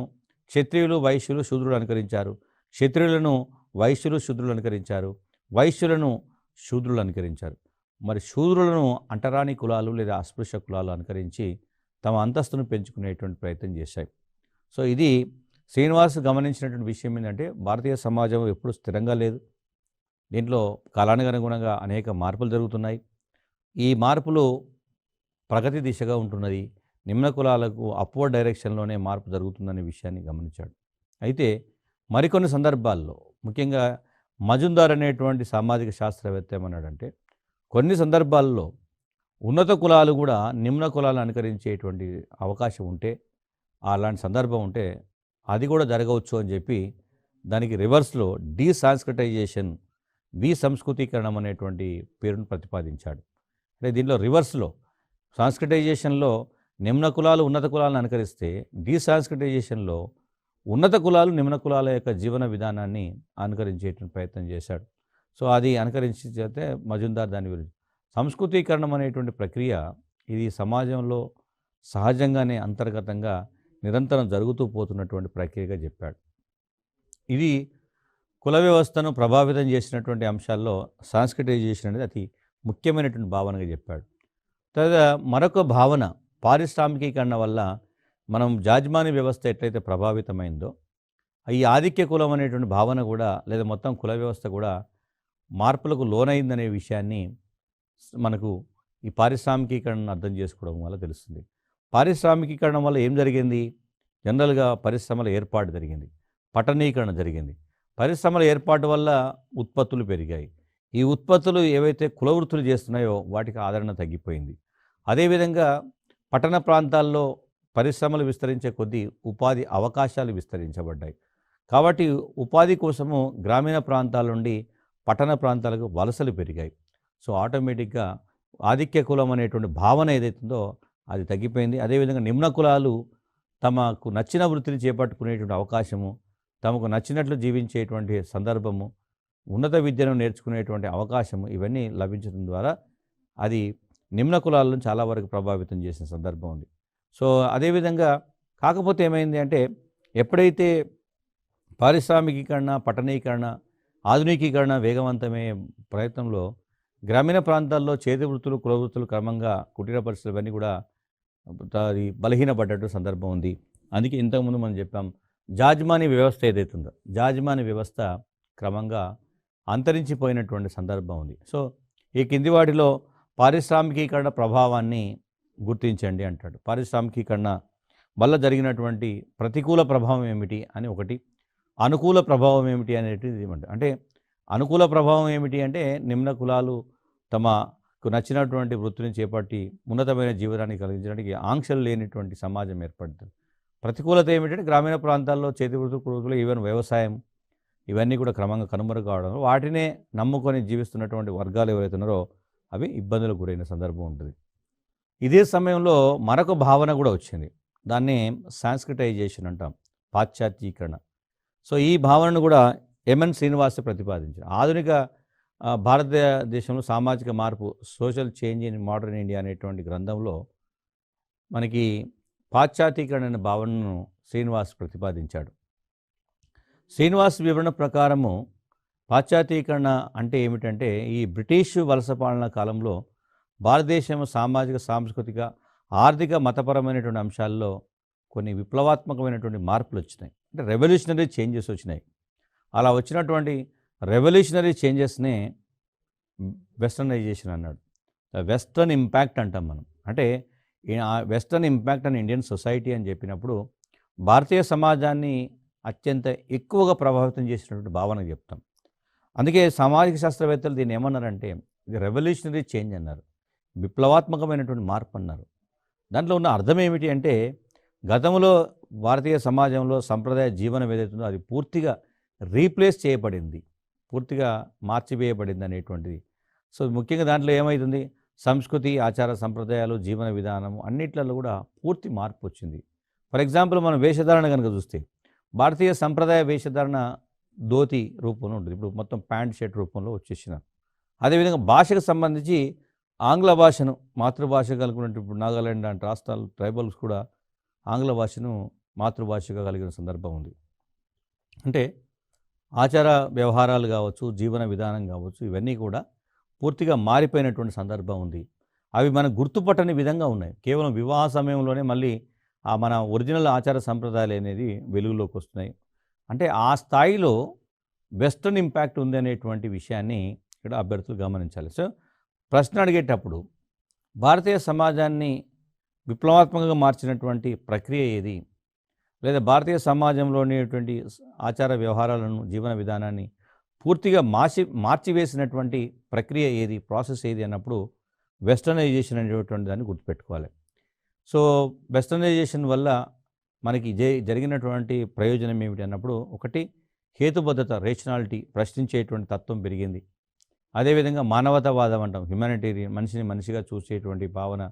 క్షత్రియులు, వైశ్యులు, శూద్రులు అనుకరించారు, క్షత్రియులను వైశ్యులు, శూద్రులు అనుకరించారు, వైశ్యులను శూద్రులు అనుకరించారు. మరి శూద్రులను అంటరాని కులాలు లేదా అస్పృశ్య కులాలు అనుకరించి తమ అంతస్తును పెంచుకునేటువంటి ప్రయత్నం చేశాయి. సో ఇది శ్రీనివాస్ గమనించినటువంటి విషయం ఏంటంటే భారతీయ సమాజం ఎప్పుడు స్థిరంగా లేదు. దీంట్లో కాలానికి అనుగుణంగా అనేక మార్పులు జరుగుతున్నాయి. ఈ మార్పులు ప్రగతి దిశగా ఉంటున్నది. నిమ్న కులాలకు అప్వర్డ్ డైరెక్షన్లోనే మార్పు జరుగుతుందనే విషయాన్ని గమనించాడు. అయితే మరికొన్ని సందర్భాల్లో ముఖ్యంగా మజుందార్ అనేటువంటి సామాజిక శాస్త్రవేత్త ఏమన్నాడంటే కొన్ని సందర్భాల్లో ఉన్నత కులాలు కూడా నిమ్న కులాలను అనుకరించేటువంటి అవకాశం ఉంటే, అలాంటి సందర్భం ఉంటే అది కూడా జరగవచ్చు అని చెప్పి దానికి రివర్స్లో డీసాంస్క్రిటైజేషన్, విసంస్కృతీకరణం అనేటువంటి పేరును ప్రతిపాదించాడు. అంటే దీనిలో రివర్స్లో సాంస్క్రిటైజేషన్లో నిమ్న కులాలు ఉన్నత కులాలను అనుకరిస్తే, డీసాంస్క్రిటైజేషన్లో ఉన్నత కులాలు నిమ్న కులాల యొక్క జీవన విధానాన్ని అనుకరించేటువంటి ప్రయత్నం చేశాడు. సో అది అనుకరించి చేస్తే మజుందార్ దాని గురించి సంస్కృతీకరణం అనేటువంటి ప్రక్రియ ఇది సమాజంలో సహజంగానే అంతర్గతంగా నిరంతరం జరుగుతూ పోతున్నటువంటి ప్రక్రియగా చెప్పాడు. ఇది కుల వ్యవస్థను ప్రభావితం చేసినటువంటి అంశాల్లో సాంస్క్రిటైజేషన్ అనేది అతి ముఖ్యమైనటువంటి భావనగా చెప్పాడు. తర్వాత మరొక భావన పారిశ్రామికీకరణ వల్ల మనం జాజ్మాని వ్యవస్థ ఎట్లయితే ప్రభావితమైందో ఈ ఆధిక్య కులం అనేటువంటి భావన కూడా లేదా మొత్తం కుల వ్యవస్థ కూడా మార్పులకు లోనైందనే విషయాన్ని మనకు ఈ పారిశ్రామికీకరణను అర్థం చేసుకోవడం వల్ల తెలుస్తుంది. పారిశ్రామికీకరణ వల్ల ఏం జరిగింది? జనరల్గా పరిశ్రమల ఏర్పాటు జరిగింది, పట్టణీకరణ జరిగింది. పరిశ్రమల ఏర్పాటు వల్ల ఉత్పత్తులు పెరిగాయి. ఈ ఉత్పత్తులు ఏవైతే కుల వృత్తులు చేస్తున్నాయో వాటికి ఆదరణ తగ్గిపోయింది. అదేవిధంగా పట్టణ ప్రాంతాల్లో పరిశ్రమలు విస్తరించే కొద్దీ ఉపాధి అవకాశాలు విస్తరించబడ్డాయి. కాబట్టి ఉపాధి కోసము గ్రామీణ ప్రాంతాల నుండి పట్టణ ప్రాంతాలకు వలసలు పెరిగాయి. సో ఆటోమేటిక్గా ఆధిక్య కులం అనేటువంటి భావన ఏదైతుందో అది తగ్గిపోయింది. అదేవిధంగా నిమ్న కులాలు తమకు నచ్చిన వృత్తిని చేపట్టుకునేటువంటి అవకాశము, తమకు నచ్చినట్లు జీవించేటువంటి సందర్భము, ఉన్నత విద్యను నేర్చుకునేటువంటి అవకాశము ఇవన్నీ లభించడం ద్వారా అది నిమ్న కులాలను చాలా వరకు ప్రభావితం చేసిన సందర్భం ఉంది. సో అదేవిధంగా కాకపోతే ఏమైంది అంటే ఎప్పుడైతే పారిశ్రామికీకరణ, పట్టణీకరణ, ఆధునికీకరణ వేగవంతమయ్యే ప్రయత్నంలో గ్రామీణ ప్రాంతాల్లో చేతి వృత్తులు, కుల వృత్తులు క్రమంగా కుటీర పరిస్థితులు ఇవన్నీ కూడా అది బలహీనపడ్డట్టు సందర్భం ఉంది. అందుకే ఇంతకుముందు మనం చెప్పాం, జాజ్మానీ వ్యవస్థ ఏదైతుందో జాజ్మానీ వ్యవస్థ క్రమంగా అంతరించిపోయినటువంటి సందర్భం ఉంది. సో ఈ కింది వాటిలో పారిశ్రామికీకరణ ప్రభావాన్ని గుర్తించండి అంటాడు. పారిశ్రామికీకరణ వల్ల జరిగినటువంటి ప్రతికూల ప్రభావం ఏమిటి అని ఒకటి, అనుకూల ప్రభావం ఏమిటి అనేటిది ఏమంటారు. అంటే అనుకూల ప్రభావం ఏమిటి అంటే నిమ్న కులాలు తమకు నచ్చినటువంటి వృత్తిని చేపట్టి ఉన్నతమైన జీవనాన్ని కలిగించడానికి ఆంక్షలు లేనిటువంటి సమాజం ఏర్పడుతుంది. ప్రతికూలత ఏమిటంటే గ్రామీణ ప్రాంతాల్లో చేతి వృత్తులు, ఈవెన్ వ్యవసాయం ఇవన్నీ కూడా క్రమంగా కనుమరుగు కావడం, వాటినే నమ్ముకొని జీవిస్తున్నటువంటి వర్గాలు ఎవరైతే ఉన్నారో అవి ఇబ్బందులకు గురైన సందర్భం ఉంటుంది. ఇదే సమయంలో మరొక భావన కూడా వచ్చింది, దాన్ని సాంస్క్రిటైజేషన్ అంటాం, పాశ్చాత్యీకరణ. సో ఈ భావనను కూడా ఎంఎన్ శ్రీనివాస్ ప్రతిపాదించారు. ఆధునిక భారతదేశంలో సామాజిక మార్పు, social change in modern India అనేటువంటి గ్రంథంలో మనకి పాశ్చాత్యీకరణ అనే భావనను శ్రీనివాస్ ప్రతిపాదించాడు. శ్రీనివాస్ వివరణ ప్రకారము పాశ్చాత్యీకరణ అంటే ఏమిటంటే ఈ బ్రిటిష్ వలస పాలన కాలంలో భారతదేశం సామాజిక, సాంస్కృతిక, ఆర్థిక, మతపరమైనటువంటి అంశాల్లో కొన్ని విప్లవాత్మకమైనటువంటి మార్పులు వచ్చినాయి. అంటే రెవల్యూషనరీ చేంజెస్ వచ్చినాయి. అలా వచ్చినటువంటి రెవల్యూషనరీ చేంజెస్నే వెస్టర్నైజేషన్ అన్నాడు. వెస్టర్న్ ఇంపాక్ట్ అంటాం మనం. అంటే western impact on Indian society అని చెప్పినప్పుడు భారతీయ సమాజాన్ని అత్యంత ఎక్కువగా ప్రభావితం చేసినటువంటి భావన చెప్తాం. అందుకే సామాజిక శాస్త్రవేత్తలు దీన్ని ఏమన్నారంటే ఇది రెవల్యూషనరీ చేంజ్ అన్నారు, విప్లవాత్మకమైనటువంటి మార్పు అన్నారు. దాంట్లో ఉన్న అర్థం ఏమిటి అంటే గతంలో భారతీయ సమాజంలో సంప్రదాయ జీవనం ఏదైతుందో అది పూర్తిగా రీప్లేస్ చేయబడింది, పూర్తిగా మార్చివేయబడింది అనేటువంటిది. సో ముఖ్యంగా దాంట్లో ఏమవుతుంది, సంస్కృతి, ఆచార సంప్రదాయాలు, జీవన విధానము అన్నిట్లలో కూడా పూర్తి మార్పు వచ్చింది. ఫర్ ఎగ్జాంపుల్ మనం వేషధారణ కనుక చూస్తే భారతీయ సంప్రదాయ వేషధారణ ధోతి రూపంలో ఉంటుంది, ఇప్పుడు మొత్తం ప్యాంట్ షర్ట్ రూపంలో వచ్చేసినారు. అదేవిధంగా భాషకు సంబంధించి ఆంగ్ల భాషను మాతృభాషగా కలిగినట్టు ఇప్పుడు నాగాలాండ్ లాంటి రాష్ట్రాలు, ట్రైబల్స్ కూడా ఆంగ్ల భాషను మాతృభాషగా కలిగిన సందర్భం ఉంది. అంటే ఆచార వ్యవహారాలు కావచ్చు, జీవన విధానం కావచ్చు, ఇవన్నీ కూడా పూర్తిగా మారిపోయినటువంటి సందర్భం ఉంది. అవి మనం గుర్తుపట్టని విధంగా ఉన్నాయి. కేవలం వివాహ సమయంలోనే మళ్ళీ మన ఒరిజినల్ ఆచార సంప్రదాయాలు అనేది వెలుగులోకి వస్తున్నాయి. అంటే ఆ స్థాయిలో వెస్టర్న్ ఇంపాక్ట్ ఉంది అనేటువంటి విషయాన్ని ఇక్కడ అభ్యర్థులు గమనించాలి. సో ప్రశ్న అడిగేటప్పుడు భారతీయ సమాజాన్ని విప్లవాత్మకంగా మార్చినటువంటి ప్రక్రియ ఏది, లేదా భారతీయ సమాజంలో ఉండేటువంటి ఆచార వ్యవహారాలను, జీవన విధానాన్ని పూర్తిగా మార్చివేసినటువంటి ప్రక్రియ ఏది, ప్రాసెస్ ఏది అన్నప్పుడు వెస్టర్నైజేషన్ అనేటువంటి దాన్ని గుర్తుపెట్టుకోవాలి. సో వెస్టర్నైజేషన్ వల్ల మనకి జరిగినటువంటి ప్రయోజనం ఏమిటి అన్నప్పుడు ఒకటి హేతుబద్ధత, రేషనాలిటీ, ప్రశ్నించేటువంటి తత్వం పెరిగింది. అదేవిధంగా మానవతావాదం అంటాం, హ్యుమానిటేరియన్, మనిషిని మనిషిగా చూసేటువంటి భావన,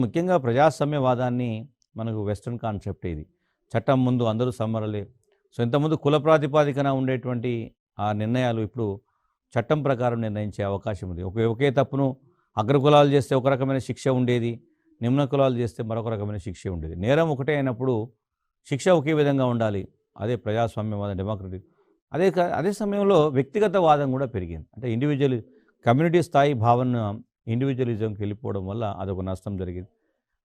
ముఖ్యంగా ప్రజాస్వామ్యవాదాన్ని మనకు వెస్టర్న్ కాన్సెప్ట్ ఇది. చట్టం ముందు అందరూ సమ్మరలే. సో ఇంతకుముందు కుల ప్రాతిపాదికన ఉండేటువంటి ఆ నిర్ణయాలు ఇప్పుడు చట్టం ప్రకారం నిర్ణయించే అవకాశం ఉంది. ఒకే తప్పును అగ్రకులాలు చేస్తే ఒక రకమైన శిక్ష ఉండేది, నిమ్న కులాలు చేస్తే మరొక రకమైన శిక్ష ఉండేది. నేరం ఒకటే అయినప్పుడు శిక్ష ఒకే విధంగా ఉండాలి. అదే ప్రజాస్వామ్యవాదం, డెమోక్రటిక్. అదే సమయంలో వ్యక్తిగత వాదం కూడా పెరిగింది. అంటే కమ్యూనిటీ స్థాయి భావన ఇండివిజువలిజంకి వెళ్ళిపోవడం వల్ల అదొక నష్టం జరిగింది.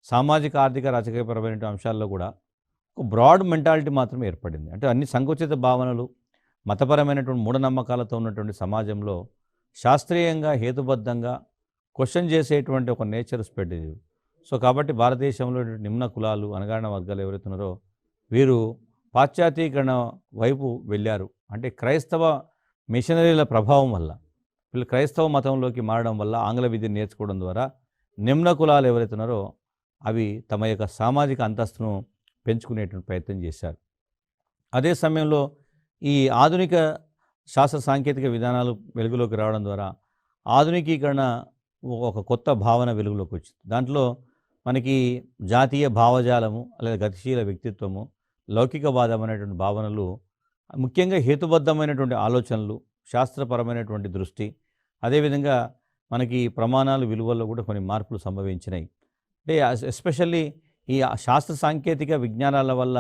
సామాజిక, ఆర్థిక, రాజకీయపరమైన అంశాల్లో కూడా ఒక బ్రాడ్ మెంటాలిటీ మాత్రం ఏర్పడింది. అంటే అన్ని సంకుచిత భావనలు, మతపరమైనటువంటి మూఢనమ్మకాలతో ఉన్నటువంటి సమాజంలో శాస్త్రీయంగా, హేతుబద్ధంగా క్వశ్చన్ చేసేటువంటి ఒక నేచర్ స్ప్రెడ్ ఇది. సో కాబట్టి భారతదేశంలో నిమ్న కులాలు, అణగారిన వర్గాలు ఎవరైతే ఉన్నారో వీరు పాశ్చాత్యీకరణ వైపు వెళ్ళారు. అంటే క్రైస్తవ మిషనరీల ప్రభావం వల్ల, వీళ్ళు క్రైస్తవ మతంలోకి మారడం వల్ల, ఆంగ్ల విద్యను నేర్చుకోవడం ద్వారా నిమ్న కులాలు ఎవరైతే ఉన్నారో అవి తమ యొక్క సామాజిక అంతస్తును పెంచుకునేటువంటి ప్రయత్నం చేశారు. అదే సమయంలో ఈ ఆధునిక శాస్త్ర సాంకేతిక విధానాలు వెలుగులోకి రావడం ద్వారా ఆధునికీకరణ ఒక కొత్త భావన వెలుగులోకి వచ్చింది. దాంట్లో మనకి జాతీయ భావజాలము, లేదా గతిశీల వ్యక్తిత్వము, లౌకికవాదం అనేటువంటి భావనలు, ముఖ్యంగా హేతుబద్ధమైనటువంటి ఆలోచనలు, శాస్త్రపరమైనటువంటి దృష్టి, అదేవిధంగా మనకి ప్రమాణాలు, విలువల్లో కూడా కొన్ని మార్పులు సంభవించినాయి. అంటే ఎస్పెషల్లీ ఈ శాస్త్ర సాంకేతిక విజ్ఞానాల వల్ల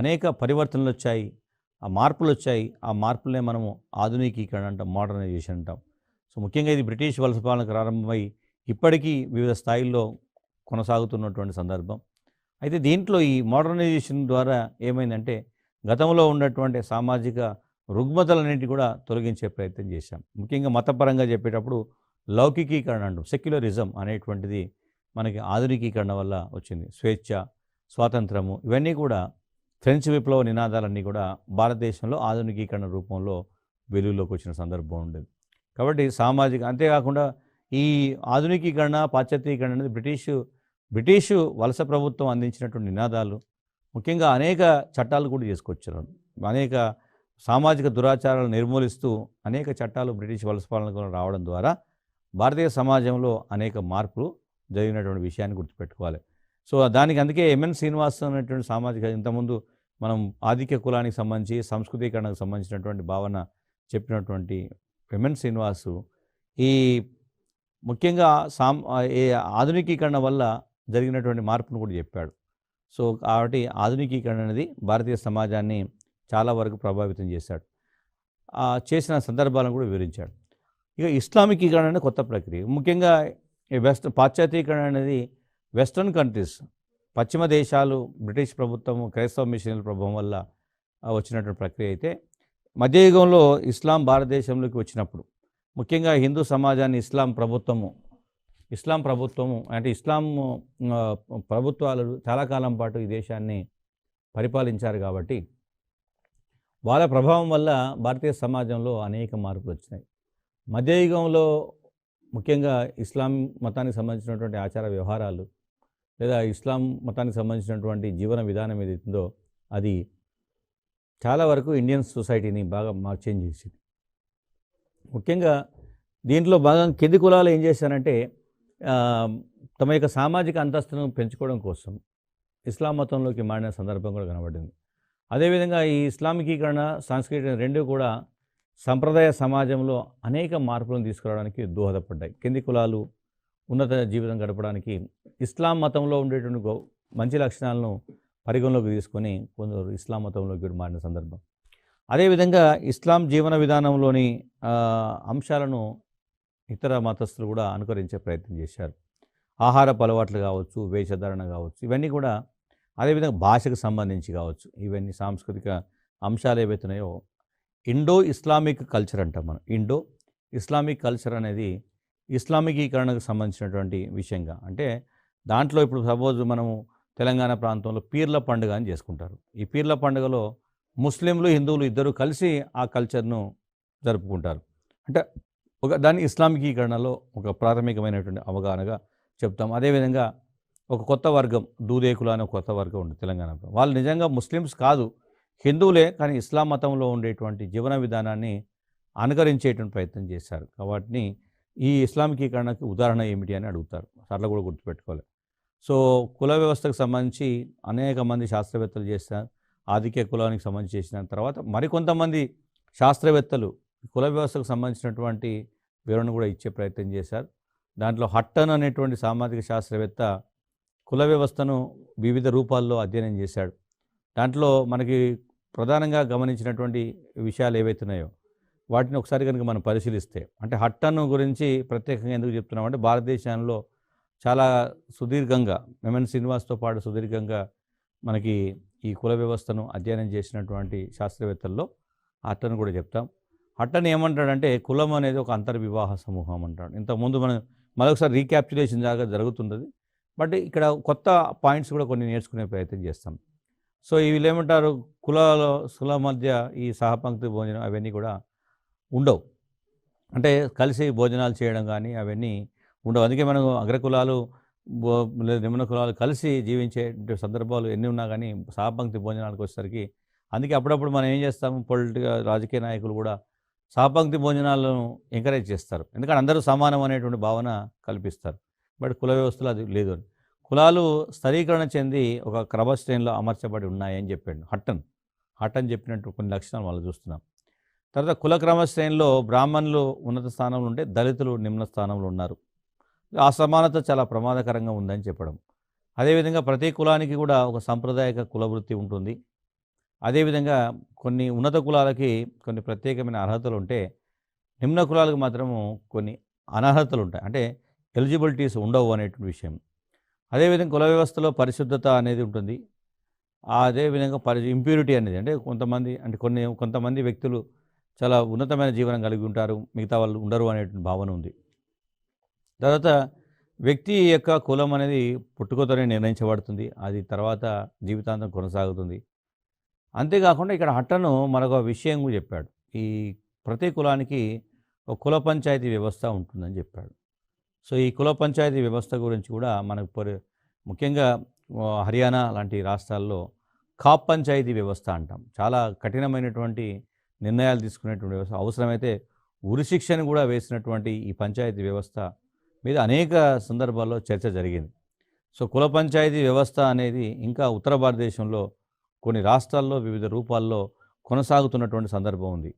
అనేక పరివర్తనలు వచ్చాయి, ఆ మార్పులు వచ్చాయి. ఆ మార్పులనే మనము ఆధునికీకరణ అంటాం, మోడర్నైజేషన్ అంటాం. సో ముఖ్యంగా ఇది బ్రిటిష్ వలస పాలన ప్రారంభమై ఇప్పటికీ వివిధ స్థాయిల్లో కొనసాగుతున్నటువంటి సందర్భం. అయితే దీంట్లో ఈ మోడర్నైజేషన్ ద్వారా ఏమైందంటే గతంలో ఉన్నటువంటి సామాజిక రుగ్మతలన్నింటినీ కూడా తొలగించే ప్రయత్నం చేశాం. ముఖ్యంగా మతపరంగా చెప్పేటప్పుడు లౌకికీకరణ అంటాం, సెక్యులరిజం అనేటువంటిది మనకి ఆధునికీకరణ వల్ల వచ్చింది. స్వేచ్ఛ, స్వాతంత్రము ఇవన్నీ కూడా ఫ్రెంచ్ విప్లవ నినాదాలన్నీ కూడా భారతదేశంలో ఆధునికీకరణ రూపంలో వెలుగులోకి వచ్చిన సందర్భం ఉండేది. కాబట్టి సామాజిక అంతేకాకుండా ఈ ఆధునికీకరణ, పాశ్చాత్యీకరణ అనేది బ్రిటిషు వలస ప్రభుత్వం అందించినటువంటి నినాదాలు. ముఖ్యంగా అనేక చట్టాలు కూడా చేసుకొచ్చారు. అనేక సామాజిక దురాచారాలు నిర్మూలిస్తూ అనేక చట్టాలు బ్రిటిష్ వలస పాలనకు రావడం ద్వారా భారతీయ సమాజంలో అనేక మార్పులు జరిగినటువంటి విషయాన్ని గుర్తుపెట్టుకోవాలి. సో దానికి అందుకే ఎంఎన్ శ్రీనివాస్ అనేటువంటి సామాజిక ఇంతకుముందు మనం ఆధిక్య కులానికి సంబంధించి సంస్కృతీకరణకు సంబంధించినటువంటి భావన చెప్పినటువంటి ఎంఎన్ శ్రీనివాసు ఈ ముఖ్యంగా ఈ ఆధునికీకరణ వల్ల జరిగినటువంటి మార్పును కూడా చెప్పాడు. సో కాబట్టి ఆధునికీకరణ అనేది భారతీయ సమాజాన్ని చాలా వరకు ప్రభావితం చేశాడు. చేసిన సందర్భాలను కూడా వివరించాడు. ఇక ఇస్లామికీకరణ అనేది కొత్త ప్రక్రియ. ముఖ్యంగా ఈ పాశ్చాత్యీకరణ అనేది వెస్ట్రన్ కంట్రీస్, పశ్చిమ దేశాలు, బ్రిటిష్ ప్రభుత్వము, క్రైస్తవ మిషనరీల ప్రభావం వల్ల వచ్చినటువంటి ప్రక్రియ. అయితే మధ్యయుగంలో ఇస్లాం భారతదేశంలోకి వచ్చినప్పుడు ముఖ్యంగా హిందూ సమాజాన్ని ఇస్లాం ప్రభుత్వము అంటే ఇస్లాం ప్రభుత్వాలు చాలా కాలం పాటు ఈ దేశాన్ని పరిపాలించారు. కాబట్టి వాళ్ళ ప్రభావం వల్ల భారతీయ సమాజంలో అనేక మార్పులు వచ్చినాయి. మధ్యయుగంలో ముఖ్యంగా ఇస్లాం మతానికి సంబంధించినటువంటి ఆచార వ్యవహారాలు లేదా ఇస్లాం మతానికి సంబంధించినటువంటి జీవన విధానం ఏదైతుందో అది చాలా వరకు ఇండియన్ సొసైటీని బాగా చేంజ్ చేసింది. ముఖ్యంగా దీంట్లో భాగంగా కింది కులాలు ఏం చేశారంటే తమ యొక్క సామాజిక అంతస్తును పెంచుకోవడం కోసం ఇస్లాం మతంలోకి మారిన సందర్భం కూడా కనబడింది. అదేవిధంగా ఈ ఇస్లామికీకరణ, సాంస్కృతిక రెండు కూడా సంప్రదాయ సమాజంలో అనేక మార్పులను తీసుకురావడానికి దోహదపడ్డాయి. కింది కులాలు ఉన్నత జీవితం గడపడానికి ఇస్లాం మతంలో ఉండేటువంటి మంచి లక్షణాలను పరిగణలోకి తీసుకొని కొందరు ఇస్లాం మతంలోకి మారిన సందర్భం. అదేవిధంగా ఇస్లాం జీవన విధానంలోని అంశాలను ఇతర మతస్థులు కూడా అనుకరించే ప్రయత్నం చేశారు. ఆహారపు అలవాట్లు కావచ్చు, వేషధారణ కావచ్చు, ఇవన్నీ కూడా అదేవిధంగా భాషకు సంబంధించి కావచ్చు, ఇవన్నీ సాంస్కృతిక అంశాలు ఏవైతున్నాయో ఇండో ఇస్లామిక్ కల్చర్ అంటాం మనం. ఇండో ఇస్లామిక్ కల్చర్ అనేది ఇస్లామికీకరణకు సంబంధించినటువంటి విషయంగా. అంటే దాంట్లో ఇప్పుడు సపోజ్ మనము తెలంగాణ ప్రాంతంలో పీర్ల పండుగ అని చేసుకుంటారు. ఈ పీర్ల పండుగలో ముస్లింలు, హిందువులు ఇద్దరు కలిసి ఆ కల్చర్ను జరుపుకుంటారు. అంటే దాన్ని ఇస్లామికీకరణలో ఒక ప్రాథమికమైనటువంటి అవగాహనగా చెప్తాం. అదేవిధంగా ఒక కొత్త వర్గం దూదేకులు అనే కొత్త వర్గం ఉంది తెలంగాణలో. వాళ్ళు నిజంగా ముస్లిమ్స్ కాదు, హిందువులే, కానీ ఇస్లాం మతంలో ఉండేటువంటి జీవన విధానాన్ని అనుకరించేటువంటి ప్రయత్నం చేశారు. కాబట్టి ఈ ఇస్లామికీకరణకు ఉదాహరణ ఏమిటి అని అడుగుతారు. అట్లా కూడా గుర్తుపెట్టుకోవాలి. సో కుల వ్యవస్థకు సంబంధించి అనేక మంది శాస్త్రవేత్తలు చేశారు. ఆధిక్య కులానికి సంబంధించి చేసిన తర్వాత మరికొంతమంది శాస్త్రవేత్తలు కుల వ్యవస్థకు సంబంధించినటువంటి వివరణ కూడా ఇచ్చే ప్రయత్నం చేశారు. దాంట్లో హట్టన్ అనేటువంటి సామాజిక శాస్త్రవేత్త కుల వ్యవస్థను వివిధ రూపాల్లో అధ్యయనం చేశాడు. దాంట్లో మనకి ప్రధానంగా గమనించినటువంటి విషయాలు ఏవైతున్నాయో వాటిని ఒకసారి కనుక మనం పరిశీలిస్తే, అంటే హట్టన్ గురించి ప్రత్యేకంగా ఎందుకు చెప్తున్నామంటే భారతదేశంలో చాలా సుదీర్ఘంగా ఎంఎన్ శ్రీనివాస్తో పాటు సుదీర్ఘంగా మనకి ఈ కుల వ్యవస్థను అధ్యయనం చేసినటువంటి శాస్త్రవేత్తల్లో హట్టన్ కూడా చెప్తాం. హట్టన్ ఏమంటాడంటే కులం అనేది ఒక అంతర్వివాహ సమూహం అంటాడు. ఇంతకుముందు మనం మరొకసారి రీక్యాప్చులేషన్ జరుగుతుంది. బట్ ఇక్కడ కొత్త పాయింట్స్ కూడా కొన్ని నేర్చుకునే ప్రయత్నం చేస్తాం. సో వీళ్ళు ఏమంటారు, కుల మధ్య ఈ సహపంక్తి భోజనం అవన్నీ కూడా ఉండవు. అంటే కలిసి భోజనాలు చేయడం కానీ అవన్నీ ఉండవు. అందుకే మనం అగ్రకులాలు నిమ్న కులాలు కలిసి జీవించే సందర్భాలు ఎన్ని ఉన్నా కానీ సహపంక్తి భోజనాలకు వచ్చేసరికి అందుకే అప్పుడప్పుడు మనం ఏం చేస్తాము, రాజకీయ నాయకులు కూడా సహపంక్తి భోజనాలను ఎంకరేజ్ చేస్తారు. ఎందుకంటే అందరూ సమానం అనేటువంటి భావన కల్పిస్తారు. బట్ కుల వ్యవస్థలో అది లేదు. కులాలు స్థిరీకరణ చెంది ఒక క్రమశ్రేణిలో అమర్చబడి ఉన్నాయని చెప్పాడు హట్టన్ చెప్పినట్టు కొన్ని లక్షణాలు వాళ్ళు చూస్తున్నాం. తర్వాత కుల క్రమశ్రేణిలో బ్రాహ్మణులు ఉన్నత స్థానంలో ఉంటే దళితులు నిమ్న స్థానంలో ఉన్నారు. ఆ సమానత చాలా ప్రమాదకరంగా ఉందని చెప్పడం. అదేవిధంగా ప్రతి కులానికి కూడా ఒక సాంప్రదాయక కుల వృత్తి ఉంటుంది. అదేవిధంగా కొన్ని ఉన్నత కులాలకి కొన్ని ప్రత్యేకమైన అర్హతలు ఉంటే, నిమ్న కులాలకు మాత్రము కొన్ని అనర్హతలు ఉంటాయి. అంటే ఎలిజిబిలిటీస్ ఉండవు అనేటువంటి విషయం. అదేవిధంగా కుల వ్యవస్థలో పరిశుద్ధత అనేది ఉంటుంది. అదేవిధంగా ఇంప్యూరిటీ అనేది అంటే కొంతమంది వ్యక్తులు చాలా ఉన్నతమైన జీవనం కలిగి ఉంటారు. మిగతా వాళ్ళు ఉండరు అనేటువంటి భావన ఉంది. తర్వాత వ్యక్తి యొక్క కులం అనేది పుట్టుకతోనే నిర్ణయించబడుతుంది. అది తర్వాత జీవితాంతం కొనసాగుతుంది. అంతేకాకుండా ఇక్కడ హట్టను మరొక విషయం కూడా చెప్పాడు. ఈ ప్రతి కులానికి ఒక కుల పంచాయతీ వ్యవస్థ ఉంటుందని చెప్పాడు. సో, ఈ కుల పంచాయతీ వ్యవస్థ గురించి కూడా మనకు ముఖ్యంగా హర్యానా లాంటి రాష్ట్రాల్లో ఖాప్ పంచాయతీ వ్యవస్థ అంటాం. చాలా కఠినమైనటువంటి నిర్ణయాలు తీసుకునేటువంటి వ్యవస్థ. అవసరమైతే ఉరిశిక్షను కూడా వేసినటువంటి ఈ పంచాయతీ వ్యవస్థ మీద అనేక సందర్భాల్లో చర్చ జరిగింది. సో, కుల పంచాయతీ వ్యవస్థ అనేది ఇంకా ఉత్తర భారతదేశంలో కొన్ని రాష్ట్రాల్లో వివిధ రూపాల్లో కొనసాగుతున్నటువంటి సందర్భం ఉంది.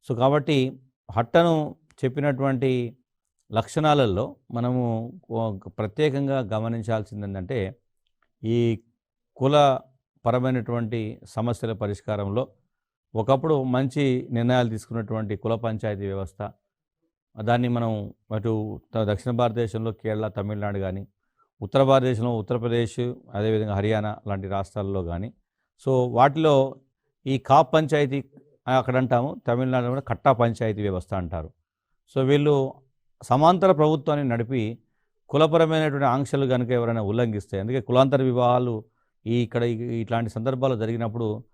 సో, కాబట్టి హట్టను చెప్పినటువంటి లక్షణాలలో మనము ప్రత్యేకంగా గమనించాల్సింది ఏంటంటే, ఈ కుల పరమైనటువంటి సమస్యల పరిష్కారంలో ఒకప్పుడు మంచి నిర్ణయాలు తీసుకున్నటువంటి కుల పంచాయతీ వ్యవస్థ, దాన్ని మనం అటు దక్షిణ భారతదేశంలో కేరళ, తమిళనాడు కానీ, ఉత్తర భారతదేశంలో ఉత్తరప్రదేశ్, అదేవిధంగా హర్యానా లాంటి రాష్ట్రాల్లో కానీ, సో వాటిలో ఈ కాప్ పంచాయతీ అక్కడ అంటాము, తమిళనాడులో కూడా కట్టా పంచాయతీ వ్యవస్థ అంటారు. సో వీళ్ళు సమాంతర ప్రభుత్వాన్ని నడిపి కులపరమైనటువంటి ఆంక్షలు కనుక ఎవరైనా ఉల్లంఘిస్తాయి. అందుకే కులాంతర వివాహాలు ఇట్లాంటి సందర్భాలు జరిగినప్పుడు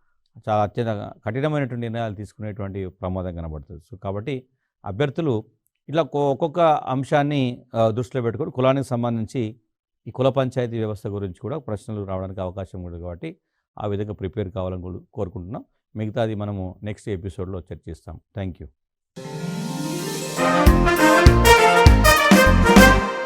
చాలా అత్యంత కఠినమైనటువంటి నిర్ణయాలు తీసుకునేటువంటి ప్రమాదం కనబడుతుంది. సో కాబట్టి అభ్యర్థులు ఇట్లా ఒక్కొక్క అంశాన్ని దృష్టిలో పెట్టుకొని కులానికి సంబంధించి ఈ కుల పంచాయతీ వ్యవస్థ గురించి కూడా ప్రశ్నలు రావడానికి అవకాశం ఉంది. కాబట్టి ఆ విధంగా ప్రిపేర్ కావాలని కోరుకుంటున్నాం. మిగతాది మనము నెక్స్ట్ ఎపిసోడ్లో చర్చిస్తాం. Thank you.